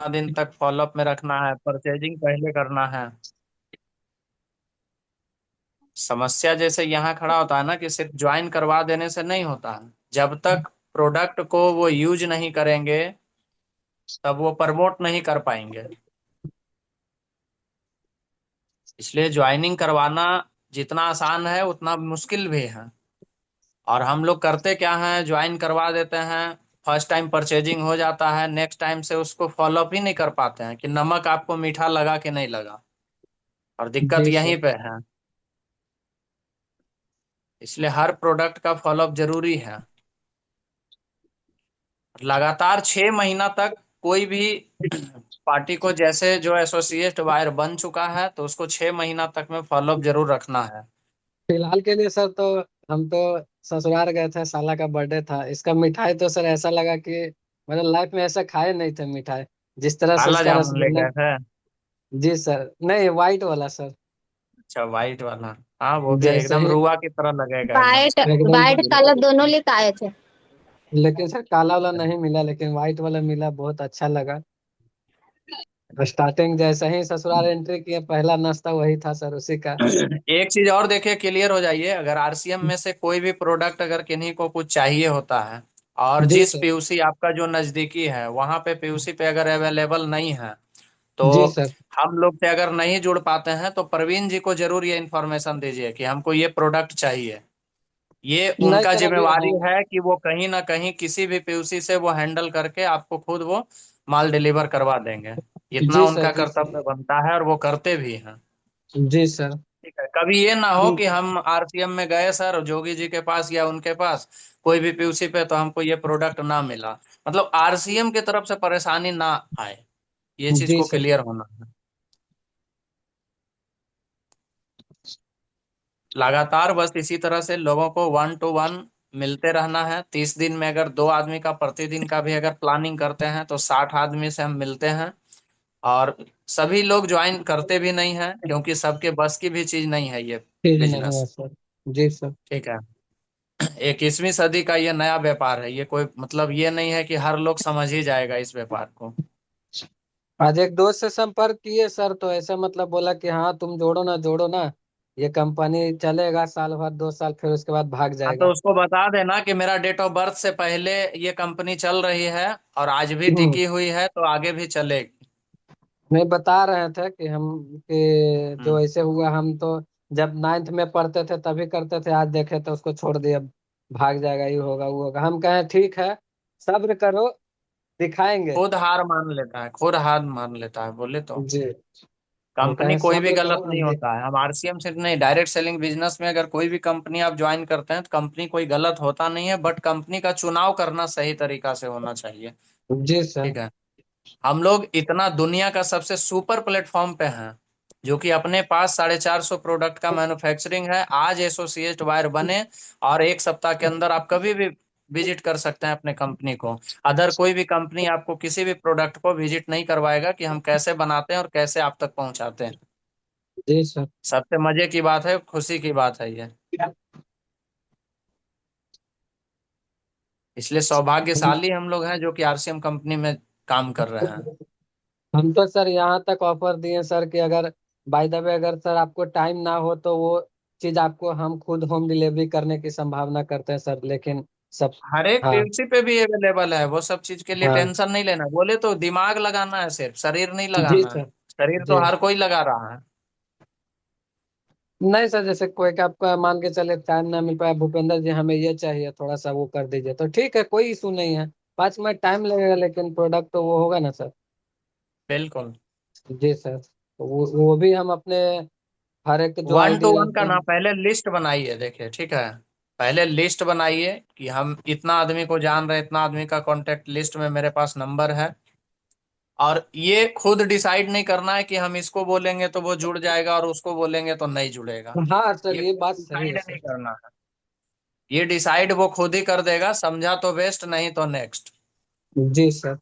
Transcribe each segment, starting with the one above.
दिन तक फॉलोअप में रखना है, परचेजिंग पहले करना है। समस्या जैसे यहाँ खड़ा होता है ना कि सिर्फ ज्वाइन करवा देने से नहीं होता है। जब तक प्रोडक्ट को वो यूज नहीं करेंगे तब वो प्रमोट नहीं कर पाएंगे। इसलिए ज्वाइनिंग करवाना जितना आसान है उतना मुश्किल भी है। और हम लोग करते क्या है, ज्वाइन करवा देते हैं, फर्स्ट टाइम परचेजिंग हो जाता है, नेक्स्ट टाइम से उसको फॉलोअप ही नहीं कर पाते हैं कि नमक आपको मीठा लगा कि नहीं लगा। और दिक्कत जी यहीं सर। पे है। इसलिए हर प्रोडक्ट का फॉलोअप जरूरी है। लगातार 6 महीना तक कोई भी पार्टी को, जैसे जो एसोसिएट वायर बन चुका है तो उसको 6 महीना तक में फॉलोअप जरूर रखना है। फिलहाल के लिए सर तो हम तो ससुराल गए थे, साला का बर्थडे था। इसका मिठाई तो सर ऐसा लगा कि मैंने लाइफ में ऐसा खाए नहीं थे मिठाई, जिस तरह से काला इसका जामुन ले रसगुल्ला। गए थे? जी सर, नहीं वाइट वाला सर। अच्छा, व्हाइट वाला। हाँ, वो भी जैसे एकदम ही रुआ की तरह लगेगा एकदम। वाइट एकदम। वाइट कलर दोनों लेके आए थे। लेकिन सर काला वाला नहीं मिला, लेकिन व्हाइट वाला मिला, बहुत अच्छा लगा। स्टार्टिंग जैसे ही ससुराल एंट्री किए, पहला नाश्ता वही था सर, उसी का। एक चीज और देखिए, क्लियर हो जाइए। अगर आरसीएम में से कोई भी प्रोडक्ट अगर किन्हीं को कुछ चाहिए होता है और जी जिस सर। पीयूसी आपका जो नजदीकी है वहां पे पीयूसी पे अगर अवेलेबल नहीं है तो जी सर। हम लोग से अगर नहीं जुड़ पाते हैं तो प्रवीण जी को जरूर ये इन्फॉर्मेशन दीजिए कि हमको ये प्रोडक्ट चाहिए। ये नहीं उनका सर, अभी जिम्मेवारी हाँ। है कि वो कहीं ना कहीं किसी भी पीयूसी से वो हैंडल करके आपको खुद वो माल डिलीवर करवा देंगे। इतना जी सर। उनका जी सर। कर्तव्य बनता है और वो करते भी हैं। जी सर। ठीक है, कभी ये ना हो कि हम आरसीएम में गए सर जोगी जी के पास या उनके पास कोई भी पीयूसी पे तो हमको ये प्रोडक्ट ना मिला, मतलब आरसीएम की तरफ से परेशानी ना आए। ये चीज जी को सर। क्लियर होना है। लगातार बस इसी तरह से लोगों को 1 to 1 मिलते रहना है। 30 दिन में अगर 2 आदमी का प्रतिदिन का भी अगर प्लानिंग करते हैं तो 60 आदमी से हम मिलते हैं। और सभी लोग ज्वाइन करते भी नहीं हैं क्योंकि सबके बस की भी चीज नहीं है ये ठीक नहीं है बिजनेस। सर। जी सर। ठीक है। 21वीं सदी का ये नया व्यापार है, ये कोई मतलब ये नहीं है कि हर लोग समझ ही जाएगा इस व्यापार को। आज एक दोस्त से संपर्क किए सर, तो ऐसा मतलब बोला कि हाँ तुम जोड़ो ना, जोड़ो ना, ये कंपनी चलेगा साल भर 2 साल, फिर उसके बाद भाग हाँ, तो जाएगा। उसको बता देना कि मेरा डेट ऑफ बर्थ से पहले ये कंपनी चल रही है और आज भी हम्म। टिकी हुई है तो आगे भी चलेगी। नहीं, बता रहे थे कि हम, कि जो हम्म। ऐसे हुआ, हम तो जब 9th में पढ़ते थे तभी करते थे, आज देखे तो उसको छोड़ दिया, भाग जाएगा, ये होगा वो होगा। हम कहें ठीक है, सब्र करो, दिखाएंगे। खुद हार मान लेता है, खुद हार मान लेता है बोले तो। जी। हम कंपनी कहें कोई भी सब्र गलत करो, नहीं हम देख। होता है। हम आरसीएम से नहीं, डायरेक्ट सेलिंग बिजनेस में अगर कोई भी कंपनी आप ज्वाइन करते हैं तो कंपनी कोई गलत होता नहीं है, बट कंपनी का चुनाव करना सही तरीका से होना चाहिए। जी सर। ठीक है। हम लोग इतना दुनिया का सबसे सुपर प्लेटफॉर्म पे हैं जो कि अपने पास 450 प्रोडक्ट का मैन्युफैक्चरिंग है। आज एसोसिएट वायर बने और 1 सप्ताह के अंदर आप कभी भी विजिट कर सकते हैं अपने कंपनी को। अदर कोई भी कंपनी आपको किसी भी प्रोडक्ट को विजिट नहीं करवाएगा कि हम कैसे बनाते हैं और कैसे आप तक पहुंचाते हैं। जी सर। सबसे मजे की बात है, खुशी की बात है ये। इसलिए सौभाग्यशाली हम लोग हैं जो कि आरसीएम कंपनी में काम कर रहे हैं। हम तो सर यहाँ तक ऑफर दिए सर कि अगर बाय द वे अगर सर आपको टाइम ना हो तो वो चीज आपको हम खुद होम डिलीवरी करने की संभावना करते हैं सर, लेकिन सब। हर एक हाँ। पीयूसी पे भी अवेलेबल है, वो सब चीज के लिए हाँ। टेंशन नहीं लेना। बोले तो दिमाग लगाना है, सिर्फ शरीर नहीं जी लगाना है। सर। शरीर जी। तो हर कोई लगा रहा है। नहीं सर, जैसे कोई का आपका मान के चले टाइम ना मिल पाया, भूपेंद्र जी हमें ये चाहिए, थोड़ा सा वो कर दीजिए, तो ठीक है, कोई इशू नहीं है। 5 मिनट टाइम लगेगा, लेकिन प्रोडक्ट तो वो होगा ना सर। बिल्कुल। जी सर, तो वो भी हम अपने हर एक जो 1 to 1 का आईडी। ना, पहले लिस्ट बनाइए, देखिए ठीक है। पहले लिस्ट बनाइए कि हम इतना आदमी को जान रहे हैं, इतना आदमी का कांटेक्ट लिस्ट में मेरे पास नंबर है। और ये खुद डिसाइड नहीं करना है कि हम इसको बोलेंगे तो वो जुड़ जाएगा और उसको बोलेंगे तो नहीं जुड़ेगा। हाँ सर, ये ये खुद बात सही है डिसाइड नहीं सर। करना है। ये डिसाइड वो खुद ही कर देगा, समझा तो बेस्ट, नहीं तो नेक्स्ट। जी सर।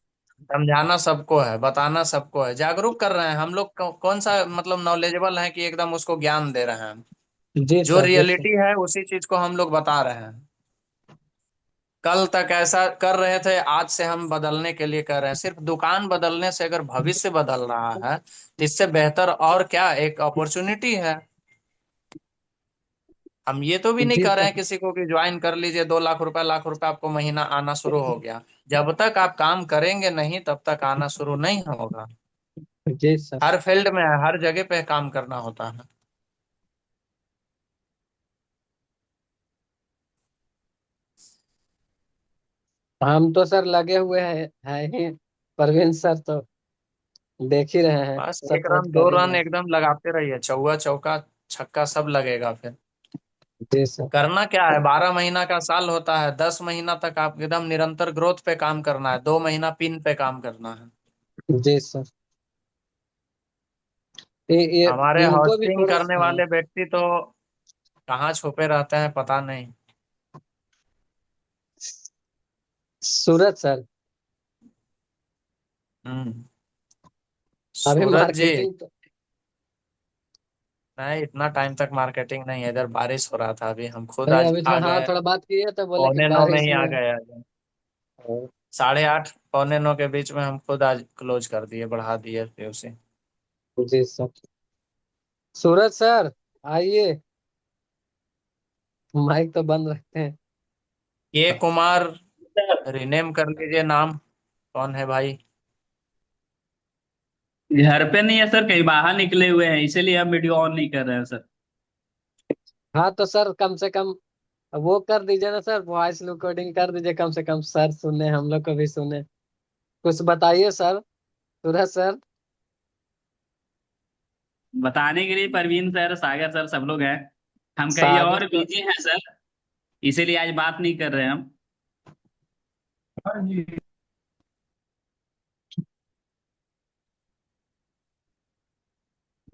समझाना सबको है, बताना सबको है, जागरूक कर रहे हैं हम लोग। कौन सा मतलब नॉलेजेबल है कि एकदम उसको ज्ञान दे रहे हैं। जी जो सर। जी सर। रियलिटी है उसी चीज को हम लोग बता रहे हैं। कल तक ऐसा कर रहे थे, आज से हम बदलने के लिए कर रहे हैं। सिर्फ दुकान बदलने से अगर भविष्य बदल रहा है तो इससे बेहतर और क्या एक अपॉर्चुनिटी है। हम ये तो भी नहीं जी कह रहे सर। हैं किसी को कि ज्वाइन कर लीजिए, 2 लाख रुपए लाख रुपए आपको महीना आना शुरू हो गया। जब तक आप काम करेंगे नहीं तब तक आना शुरू नहीं होगा। जी सर। हर फील्ड में हर जगह पे काम करना होता है। हम तो सर लगे हुए हैं ही। परवीन सर तो देख ही रहे हैं, बस एक सपोर्ट रन दो कर ही रहे रन हैं। एकदम लगाते रहिए, चौवा चौका छक्का सब लगेगा फिर। जी सर। करना क्या है, 12 महीना का साल होता है, 10 महीना तक आप एकदम निरंतर ग्रोथ पे काम करना है, 2 महीना पिन पे काम करना है। जी सर। ये हमारे इनको भी हॉस्टिंग थोड़ा करने हाँ। वाले व्यक्ति तो कहाँ छुपे रहते हैं पता नहीं। सूरज सर। हम्म। अभी सूरज जी, मार्केटिंग तो। नहीं इतना टाइम तक मार्केटिंग नहीं है, इधर बारिश हो रहा था, अभी हम खुद नहीं आज अभी आ थोड़ा हाँ गए। थोड़ा बात किए तो बोले कि 8:45 में बारिश ही आ में। गए आज। 8:30 8:45 के बीच में हम खुद आज क्लोज कर दिए, बढ़ा दिए थे उसे। जी सर। सूरज सर आइए, माइक तो बंद रखते हैं। के कुमार, रिनेम कर लीजिए नाम। कौन है भाई? घर पे नहीं है सर, कहीं बाहर निकले हुए हैं, इसीलिए हम वीडियो ऑन नहीं कर रहे हैं सर। हाँ तो सर कम से कम वो कर दीजिए ना सर, वॉइस रिकॉर्डिंग कर दीजिए, कम से कम सर सुने, हम लोग को भी सुने। कुछ बताइए सर, सूरज सर। बताने के लिए परवीन सर, सागर सर सब लोग हैं। हम कहीं सागर और तो। बिजी हैं सर, इसीलिए आज बात नहीं कर रहे हैं हम।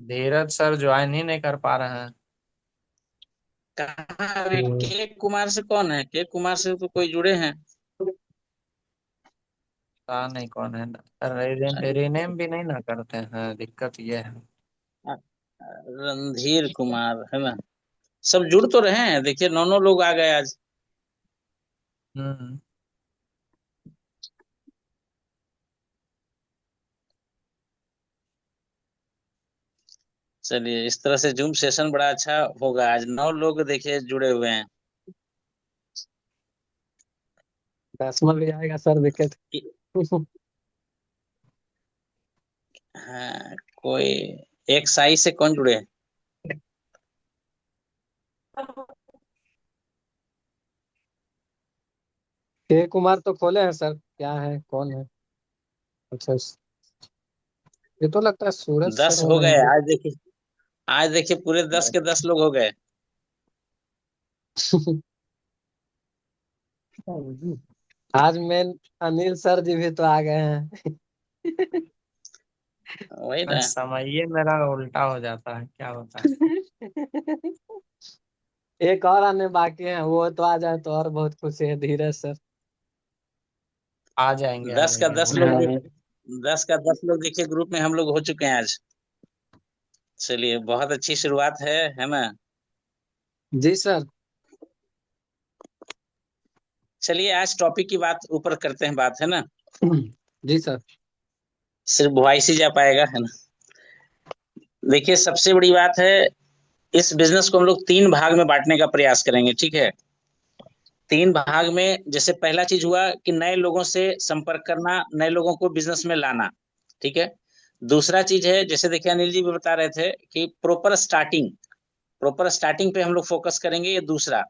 धीरज सर ज्वाइन ही नहीं कर पा रहे हैं। कहाँ अभी के कुमार से कौन है? के कुमार से तो कोई जुड़े हैं? पता नहीं कौन है। रिनेम भी नहीं ना करते हैं, दिक्कत ये है। रणधीर कुमार है ना? सब जुड़ तो रहे हैं, देखिए 9 9 लोग आ गए आज। हम्म। चलिए, इस तरह से जूम सेशन बड़ा अच्छा होगा। आज 9 लोग देखिए जुड़े हुए हैं। 10वां भी आएगा सर विकेट। हाँ, कोई एक साई से कौन जुड़े हैं? के कुमार तो खोले हैं सर, क्या है कौन है? अच्छा ये तो लगता है सूरज सर 10 हो हो रहे गए हैं। आज देखिए। आज देखिए पूरे 10 के 10 लोग हो गए। आज मेन अनिल सर जी भी तो आ गए हैं। वही ना। समय ये मेरा उल्टा हो जाता है, क्या होता है। एक और आने बाकी है, वो तो आ जाए तो और बहुत खुशी है, धीरज सर। आ जाएंगे आ दस का जाएंगे, दस वो लोग तो। हाँ। 10 का 10 लोग देखिए ग्रुप में हम लोग हो चुके हैं आज। चलिए, बहुत अच्छी शुरुआत है ना? जी सर। चलिए, आज टॉपिक की बात ऊपर करते हैं, बात है ना? जी सर। सिर्फ वॉइस ही जा पाएगा, है ना? देखिए, सबसे बड़ी बात है, इस बिजनेस को हम लोग 3 भाग में बांटने का प्रयास करेंगे, ठीक है? 3 भाग में, जैसे पहला चीज हुआ कि नए लोगों से संपर्क करना, नए लोगों को बिजनेस में लाना, ठीक है? दूसरा चीज है, जैसे देखिए अनिल जी भी बता रहे थे कि प्रॉपर स्टार्टिंग पे हम लोग फोकस करेंगे, ये दूसरा।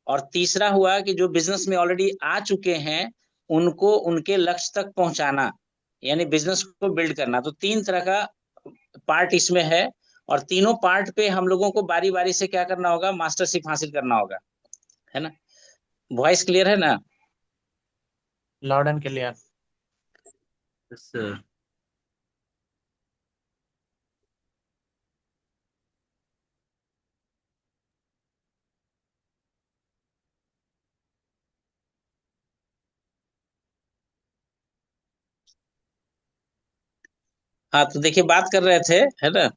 और तीसरा हुआ कि जो बिजनेस में ऑलरेडी आ चुके हैं उनको उनके लक्ष्य तक पहुंचाना, यानी बिजनेस को बिल्ड करना। तो 3 तरह का पार्ट इसमें है, और तीनों पार्ट पे हम लोगों को बारी बारी से क्या करना होगा, मास्टरशिप हासिल करना होगा, है ना? वॉइस क्लियर है ना? Loud and clear. सर हाँ, तो देखिए बात कर रहे थे, है ना?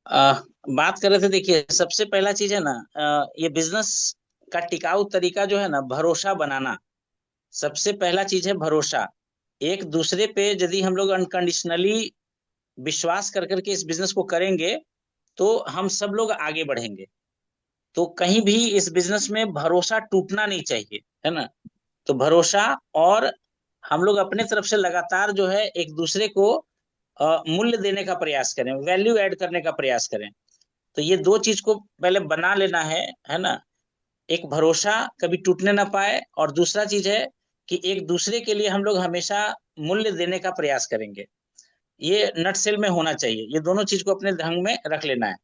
आ, बात कर रहे थे, देखिए सबसे पहला चीज है ना, ये बिजनेस का टिकाऊ तरीका जो है ना, भरोसा बनाना। सबसे पहला चीज है भरोसा। एक दूसरे पे यदि हम लोग अनकंडीशनली विश्वास कर करके इस बिजनेस को करेंगे तो हम सब लोग आगे बढ़ेंगे। तो कहीं भी इस बिजनेस में भरोसा टूटना नहीं चाहिए, है ना। तो भरोसा, और हम लोग अपने तरफ से लगातार जो है एक दूसरे को मूल्य देने का प्रयास करें, वैल्यू ऐड करने का प्रयास करें। तो ये दो चीज को पहले बना लेना है ना। एक भरोसा कभी टूटने ना पाए, और दूसरा चीज है कि एक दूसरे के लिए हम लोग हमेशा मूल्य देने का प्रयास करेंगे। ये नटसेल में होना चाहिए, ये दोनों चीज को अपने ढंग में रख लेना है।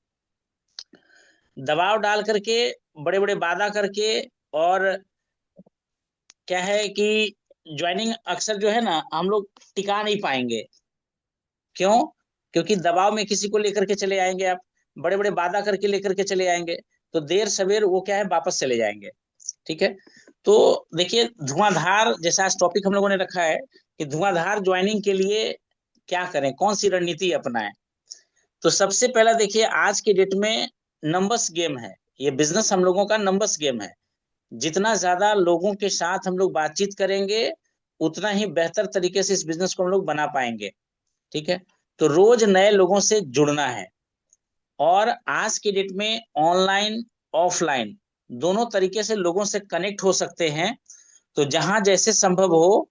दबाव डाल करके, बड़े बड़े वादा करके, और क्या है कि ज्वाइनिंग अक्सर जो है ना हम लोग टिका नहीं पाएंगे। क्यों? क्योंकि दबाव में किसी को लेकर के चले आएंगे आप, बड़े बड़े वादा करके लेकर के चले आएंगे, तो देर सवेर वो क्या है, वापस चले जाएंगे। ठीक है। तो देखिए, धुआंधार जैसा आज टॉपिक हम लोगों ने रखा है कि धुआंधार ज्वाइनिंग के लिए क्या करें, कौन सी रणनीति अपनाएं। तो सबसे पहला देखिए, आज के डेट में नंबर्स गेम है। ये बिजनेस हम लोगों का नंबर्स गेम है। जितना ज्यादा लोगों के साथ हम लोग बातचीत करेंगे, उतना ही बेहतर तरीके से इस बिजनेस को हम लोग बना पाएंगे। ठीक है। तो रोज नए लोगों से जुड़ना है, और आज के डेट में ऑनलाइन ऑफलाइन दोनों तरीके से लोगों से कनेक्ट हो सकते हैं। तो जहां जैसे संभव हो,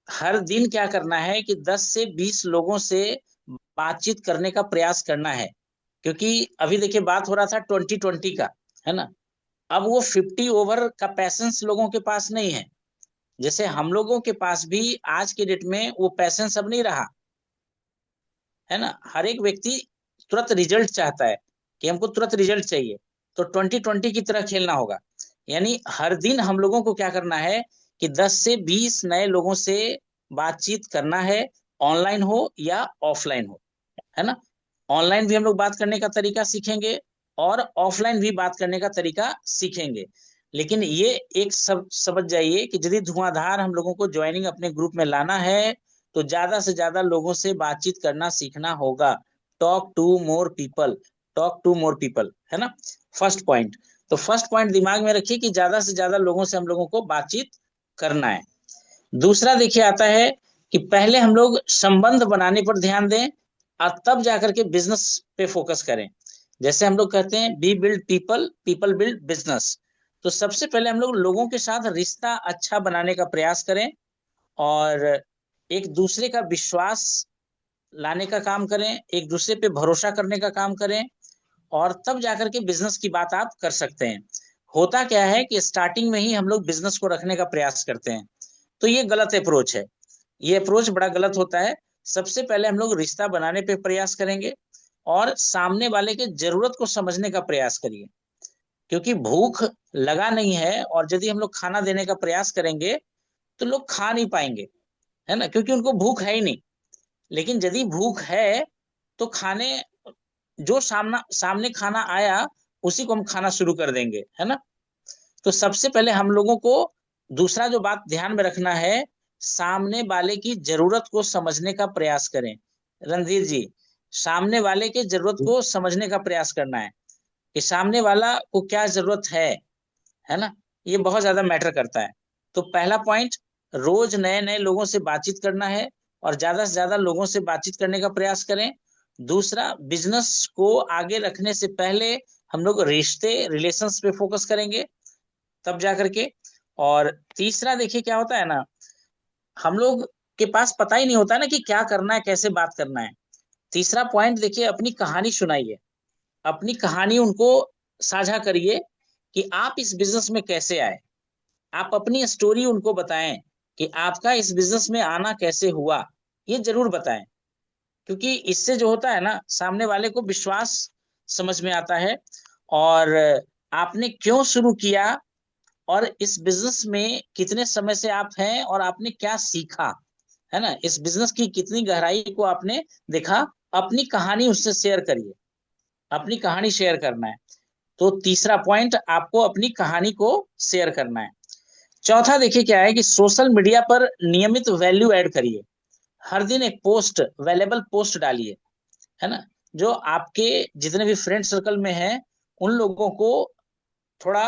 हर दिन क्या करना है कि 10 से 20 लोगों से बातचीत करने का प्रयास करना है। क्योंकि अभी देखिए बात हो रहा था 2020 का, है ना। अब वो 50 ओवर का पैसेंस लोगों के पास नहीं है। जैसे हम लोगों के पास भी आज के डेट में वो पैसेंस अब नहीं रहा, है ना। हर एक व्यक्ति तुरंत रिजल्ट चाहता है कि हमको तुरंत रिजल्ट चाहिए। तो 2020 की तरह खेलना होगा। यानी हर दिन हम लोगों को क्या करना है कि 10 से 20 नए लोगों से बातचीत करना है, ऑनलाइन हो या ऑफलाइन हो, है ना। ऑनलाइन भी हम लोग बात करने का तरीका सीखेंगे, और ऑफलाइन भी बात करने का तरीका सीखेंगे। लेकिन ये एक सब समझ जाइए कि यदि धुआंधार हम लोगों को ज्वाइनिंग अपने ग्रुप में लाना है, तो ज्यादा से ज्यादा लोगों से बातचीत करना सीखना होगा। Talk to more people, talk to more people, है ना। First point. तो फर्स्ट पॉइंट दिमाग में रखिए कि ज्यादा से ज्यादा लोगों से हम लोगों को बातचीत करना है। दूसरा देखिए आता है कि पहले हम लोग संबंध बनाने पर ध्यान दें, और तब जाकर के बिजनेस पे फोकस करें। जैसे हम लोग कहते हैं be build people, people build business. तो सबसे पहले हम लोग लोगों के साथ रिश्ता अच्छा बनाने का प्रयास करें, और एक दूसरे का विश्वास लाने का काम करें, एक दूसरे पे भरोसा करने का काम करें, और तब जाकर के बिजनेस की बात आप कर सकते हैं। होता क्या है कि स्टार्टिंग में ही हम लोग बिजनेस को रखने का प्रयास करते हैं, तो ये गलत अप्रोच है। ये अप्रोच बड़ा गलत होता है। सबसे पहले हम लोग रिश्ता बनाने पे प्रयास करेंगे, और सामने वाले के जरूरत को समझने का प्रयास करिए। क्योंकि भूख लगा नहीं है, और यदि हम लोग खाना देने का प्रयास करेंगे तो लोग खा नहीं पाएंगे, है ना, क्योंकि उनको भूख है ही नहीं। लेकिन यदि भूख है तो खाने, जो सामने खाना आया उसी को हम खाना शुरू कर देंगे, है ना। तो सबसे पहले हम लोगों को दूसरा जो बात ध्यान में रखना है, सामने वाले की जरूरत को समझने का प्रयास करें। रणधीर जी, सामने वाले के जरूरत को समझने का प्रयास करना है कि सामने वाला को क्या जरूरत है ना। ये बहुत ज्यादा मैटर करता है। तो पहला पॉइंट, रोज नए नए लोगों से बातचीत करना है, और ज्यादा से ज्यादा लोगों से बातचीत करने का प्रयास करें। दूसरा, बिजनेस को आगे रखने से पहले हम लोग रिश्ते, रिलेशंस पे फोकस करेंगे, तब जा करके। और तीसरा देखिए क्या होता है ना, हम लोग के पास पता ही नहीं होता ना कि क्या करना है, कैसे बात करना है। तीसरा पॉइंट देखिए, अपनी कहानी सुनाइए, अपनी कहानी उनको साझा करिए कि आप इस बिजनेस में कैसे आए। आप अपनी स्टोरी उनको बताएं कि आपका इस बिजनेस में आना कैसे हुआ, ये जरूर बताएं। क्योंकि इससे जो होता है ना, सामने वाले को विश्वास समझ में आता है, और आपने क्यों शुरू किया, और इस बिजनेस में कितने समय से आप हैं, और आपने क्या सीखा, है ना। इस बिजनेस की कितनी गहराई को आपने देखा। अपनी कहानी उससे शेयर करिए, अपनी कहानी शेयर करना है। तो तीसरा पॉइंट, आपको अपनी कहानी को शेयर करना है। चौथा देखिए क्या है कि सोशल मीडिया पर नियमित वैल्यू ऐड करिए। हर दिन एक पोस्ट, वैल्यूएबल पोस्ट डालिए, है ना। जो आपके जितने भी फ्रेंड सर्कल में हैं, उन लोगों को थोड़ा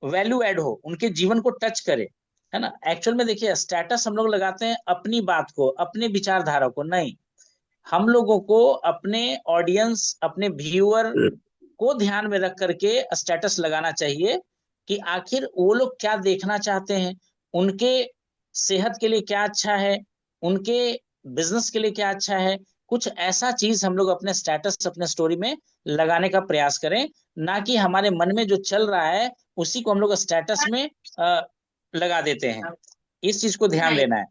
वैल्यू ऐड हो, उनके जीवन को टच करे, है ना। एक्चुअल में देखिए स्टेटस हम लोग लगाते हैं अपनी बात को, अपने विचारधारा को नहीं, हम लोगों को अपने ऑडियंस, अपने व्यूअर को ध्यान में रख करके स्टेटस लगाना चाहिए कि आखिर वो लोग क्या देखना चाहते हैं, उनके सेहत के लिए क्या अच्छा है, उनके बिजनेस के लिए क्या अच्छा है। कुछ ऐसा चीज हम लोग अपने स्टेटस, अपने स्टोरी में लगाने का प्रयास करें, ना कि हमारे मन में जो चल रहा है उसी को हम लोग स्टेटस में लगा देते हैं। इस चीज को ध्यान देना है,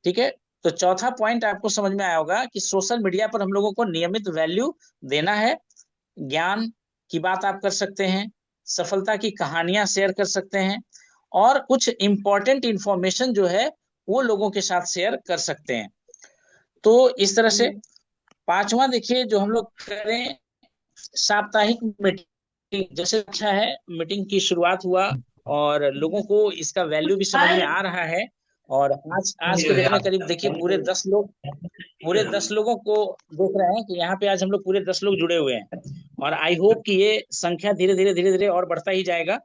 ठीक है। तो चौथा पॉइंट आपको समझ में आया होगा कि सोशल मीडिया पर हम लोगों को नियमित वैल्यू देना है। ज्ञान की बात आप कर सकते हैं, सफलता की कहानियां शेयर कर सकते हैं, और कुछ इंपॉर्टेंट इंफॉर्मेशन जो है वो लोगों के साथ शेयर कर सकते हैं। तो इस तरह से पांचवा देखिए जो हम लोग करें, साप्ताहिक मीटिंग। जैसे अच्छा है, मीटिंग की शुरुआत हुआ और लोगों को इसका वैल्यू भी समझ में आ रहा है। और आज आज के डेट में करीब देखिए पूरे 10 लोगों को देख रहे हैं कि यहाँ पे आज हम लोग पूरे 10 लोग जुड़े हुए हैं। और आई होप कि ये संख्या धीरे धीरे और बढ़ता ही जाएगा,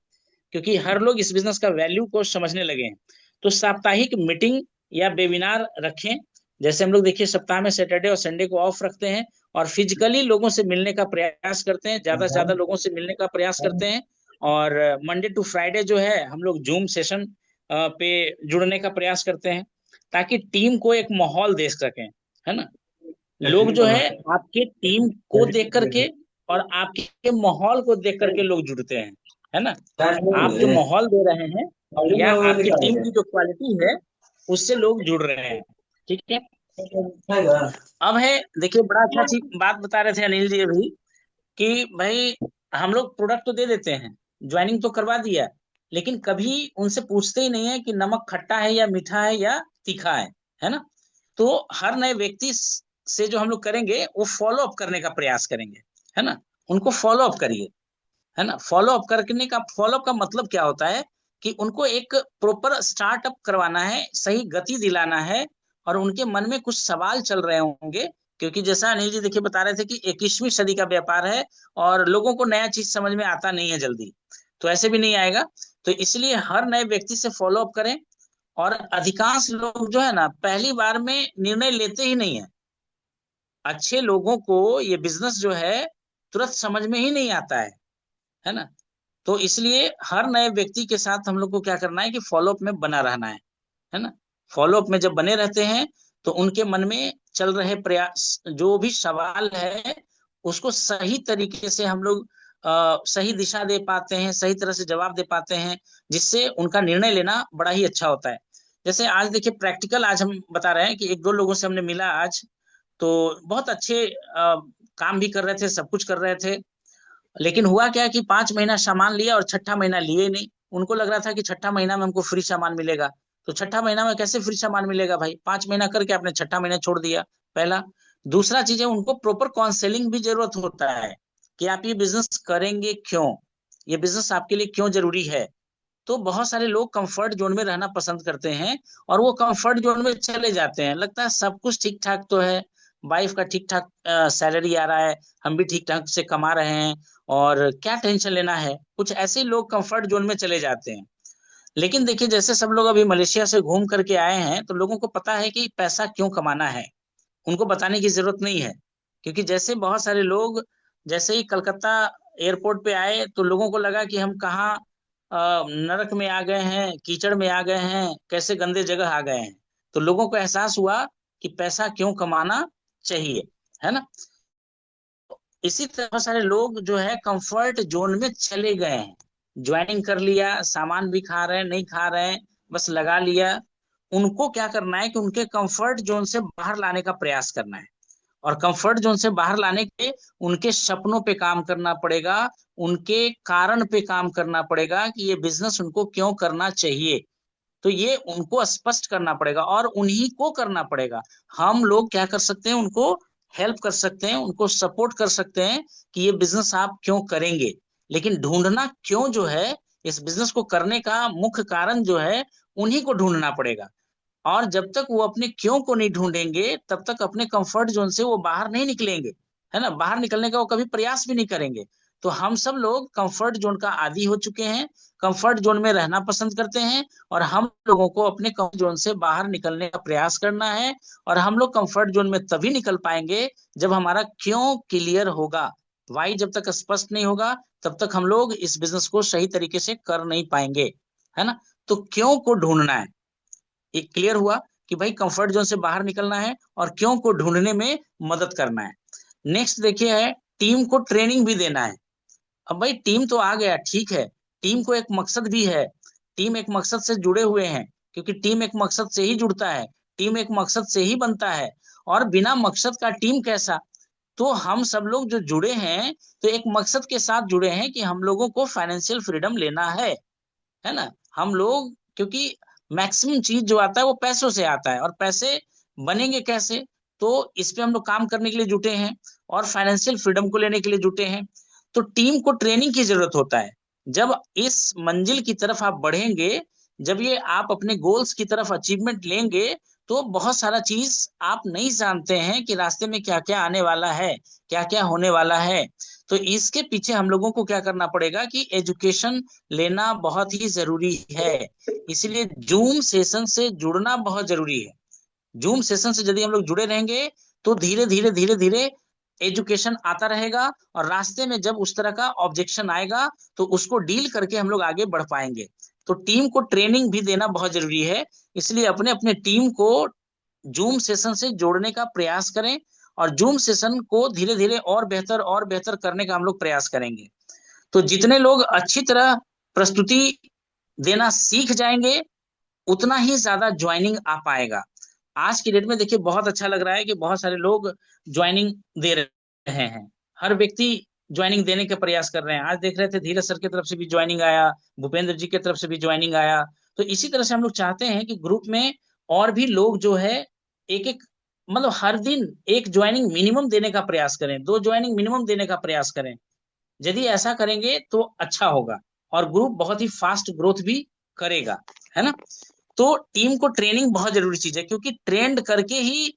क्योंकि हर लोग इस बिजनेस का वैल्यू को समझने लगे हैं। तो साप्ताहिक मीटिंग या वेबिनार रखें। जैसे हम लोग देखिए सप्ताह में सैटरडे और संडे को ऑफ रखते हैं और फिजिकली लोगों से मिलने का प्रयास करते हैं, ज्यादा से ज्यादा लोगों से मिलने का प्रयास करते हैं। और मंडे टू फ्राइडे जो है हम लोग जूम सेशन पे जुड़ने का प्रयास करते हैं, ताकि टीम को एक माहौल दे सकें, है ना। लोग जो है आपके टीम को देख करके और आपके माहौल को देख करके लोग जुड़ते हैं, है ना। आप जो माहौल दे रहे हैं या आपकी टीम की जो क्वालिटी है उससे लोग जुड़ रहे हैं, ठीक है। अब है देखिए बड़ा अच्छा चीज बात बता रहे थे अनिल जी अभी, कि भाई हम लोग प्रोडक्ट तो दे देते हैं, ज्वाइनिंग तो करवा दिया, लेकिन कभी उनसे पूछते ही नहीं है कि नमक खट्टा है या मीठा है या तीखा है ना। तो हर नए व्यक्ति से जो हम लोग करेंगे वो फॉलो अप करने का प्रयास करेंगे, है ना। उनको फॉलो अप करिए, है ना। फॉलो अप का मतलब क्या होता है कि उनको एक प्रॉपर स्टार्टअप करवाना है, सही गति दिलाना है, और उनके मन में कुछ सवाल चल रहे होंगे। क्योंकि जैसा अनिल जी देखिए बता रहे थे कि 21वीं सदी का व्यापार है और लोगों को नया चीज समझ में आता नहीं है जल्दी, तो ऐसे भी नहीं आएगा। तो इसलिए हर नए व्यक्ति से फॉलो अप करें। और अधिकांश लोग जो है ना पहली बार में निर्णय लेते ही नहीं है। अच्छे लोगों को ये बिजनेस जो है तुरंत समझ में ही नहीं आता है ना। तो इसलिए हर नए व्यक्ति के साथ हम लोग को क्या करना है कि फॉलोअप में बना रहना है ना। फॉलोअप में जब बने रहते हैं तो उनके मन में चल रहे प्रयास, जो भी सवाल है उसको सही तरीके से हम लोग सही दिशा दे पाते हैं, सही तरह से जवाब दे पाते हैं, जिससे उनका निर्णय लेना बड़ा ही अच्छा होता है। जैसे आज देखिए प्रैक्टिकल आज हम बता रहे हैं कि एक दो लोगों से हमने मिला आज, तो बहुत अच्छे काम भी कर रहे थे, सब कुछ कर रहे थे। लेकिन हुआ क्या कि 5 महीना सामान लिया और छठा महीना लिए ही नहीं। उनको लग रहा था कि छठा महीना में हमको फ्री सामान मिलेगा, तो छठा महीना में कैसे फ्री सामान मिलेगा भाई, 5 महीना करके आपने छठा महीना छोड़ दिया, पहला। दूसरा चीज है, उनको प्रॉपर काउंसलिंग भी जरूरत होता है कि आप ये बिजनेस करेंगे क्यों, ये बिजनेस आपके लिए क्यों जरूरी है। तो बहुत सारे लोग कंफर्ट जोन में रहना पसंद करते हैं और वो कंफर्ट जोन में चले जाते हैं, लगता है सब कुछ ठीक ठाक तो है, वाइफ का ठीक ठाक सैलरी आ रहा है, हम भी ठीक ठाक से कमा रहे हैं, और क्या टेंशन लेना है। कुछ ऐसे लोग कंफर्ट जोन में चले जाते हैं। लेकिन देखिए जैसे सब लोग अभी मलेशिया से घूम करके आए हैं तो लोगों को पता है कि पैसा क्यों कमाना है, उनको बताने की जरूरत नहीं है। क्योंकि जैसे बहुत सारे लोग जैसे ही कलकत्ता एयरपोर्ट पे आए तो लोगों को लगा कि हम कहाँ नरक में आ गए हैं, कीचड़ में आ गए हैं, कैसे गंदे जगह आ गए हैं। तो लोगों को एहसास हुआ कि पैसा क्यों कमाना चाहिए, है ना। इसी तरह बहुत सारे लोग जो है कंफर्ट जोन में चले गए हैं, ज्वाइनिंग कर लिया, सामान भी खा रहे हैं नहीं खा रहे हैं, बस लगा लिया। उनको क्या करना है कि उनके कंफर्ट जोन से बाहर लाने का प्रयास करना है। और कंफर्ट जोन से बाहर लाने के उनके सपनों पे काम करना पड़ेगा, उनके कारण पे काम करना पड़ेगा कि ये बिजनेस उनको क्यों करना चाहिए। तो ये उनको स्पष्ट करना पड़ेगा और उन्हीं को करना पड़ेगा। हम लोग क्या कर सकते हैं, उनको हेल्प कर सकते हैं, उनको सपोर्ट कर सकते हैं कि ये बिजनेस आप क्यों करेंगे। लेकिन ढूंढना क्यों जो है, इस बिजनेस को करने का मुख्य कारण जो है उन्हीं को ढूंढना पड़ेगा। और जब तक वो अपने क्यों को नहीं ढूंढेंगे तब तक अपने कंफर्ट जोन से वो बाहर नहीं निकलेंगे, है ना। बाहर निकलने का वो कभी प्रयास भी नहीं करेंगे। तो हम सब लोग कंफर्ट जोन का आदी हो चुके हैं, कंफर्ट जोन में रहना पसंद करते हैं, और हम लोगों को अपने कंफर्ट जोन से बाहर निकलने का प्रयास करना है। और हम लोग कंफर्ट जोन में तभी निकल पाएंगे जब हमारा क्यों क्लियर होगा। वाई जब तक स्पष्ट नहीं होगा तब तक हम लोग इस बिजनेस को सही तरीके से कर नहीं पाएंगे, है ना। तो क्यों को ढूंढना है, एक क्लियर हुआ कि भाई कंफर्ट जोन से बाहर निकलना है और क्यों को ढूंढने में मदद करना है। नेक्स्ट देखिए है, टीम को ट्रेनिंग भी देना है। अब भाई टीम तो आ गया, ठीक है, टीम को एक मकसद भी है, टीम एक मकसद से जुड़े हुए हैं, क्योंकि टीम एक मकसद से ही जुड़ता है, टीम एक मकसद से ही बनता है। और बिना मकसद का टीम कैसा। तो हम सब लोग जो जुड़े हैं तो एक मकसद के साथ जुड़े हैं कि हम लोगों को फाइनेंशियल फ्रीडम लेना है ना। हम लोग, क्योंकि मैक्सिमम चीज जो आता है वो पैसों से आता है, और पैसे बनेंगे कैसे, तो इस पे हम लोग काम करने के लिए जुटे हैं और फाइनेंशियल फ्रीडम को लेने के लिए जुटे हैं। तो टीम को ट्रेनिंग की जरूरत होता है। जब इस मंजिल की तरफ आप बढ़ेंगे, जब ये आप अपने गोल्स की तरफ अचीवमेंट लेंगे, तो बहुत सारा चीज आप नहीं जानते हैं कि रास्ते में क्या क्या आने वाला है, क्या क्या होने वाला है। तो इसके पीछे हम लोगों को क्या करना पड़ेगा कि एजुकेशन लेना बहुत ही जरूरी है। इसलिए जूम सेशन से जुड़ना बहुत जरूरी है। जूम सेशन से यदि हम लोग जुड़े रहेंगे तो धीरे धीरे धीरे धीरे एजुकेशन आता रहेगा, और रास्ते में जब उस तरह का ऑब्जेक्शन आएगा तो उसको डील करके हम लोग आगे बढ़ पाएंगे। तो टीम को ट्रेनिंग भी देना बहुत जरूरी है। इसलिए अपने अपने टीम को जूम सेशन से जोड़ने का प्रयास करें, और जूम सेशन को धीरे धीरे और बेहतर करने का हम लोग प्रयास करेंगे। तो जितने लोग अच्छी तरह प्रस्तुति देना सीख जाएंगे, उतना ही ज्यादा ज्वाइनिंग आ पाएगा। आज की डेट में देखिए बहुत अच्छा लग रहा है कि बहुत सारे लोग ज्वाइनिंग दे रहे हैं, हर व्यक्ति ज्वाइनिंग देने का प्रयास कर रहे हैं। आज देख रहे थे धीरज सर की तरफ से भी ज्वाइनिंग आया, भूपेंद्र जी की तरफ से भी ज्वाइनिंग आया। तो इसी तरह से हम लोग चाहते हैं कि ग्रुप में और भी लोग जो है एक एक, मतलब हर दिन एक ज्वाइनिंग मिनिमम देने का प्रयास करें, 2 ज्वाइनिंग मिनिमम देने का प्रयास करें। यदि ऐसा करेंगे तो अच्छा होगा और ग्रुप बहुत ही फास्ट ग्रोथ भी करेगा, है ना। तो टीम को ट्रेनिंग बहुत जरूरी चीज है, क्योंकि ट्रेंड करके ही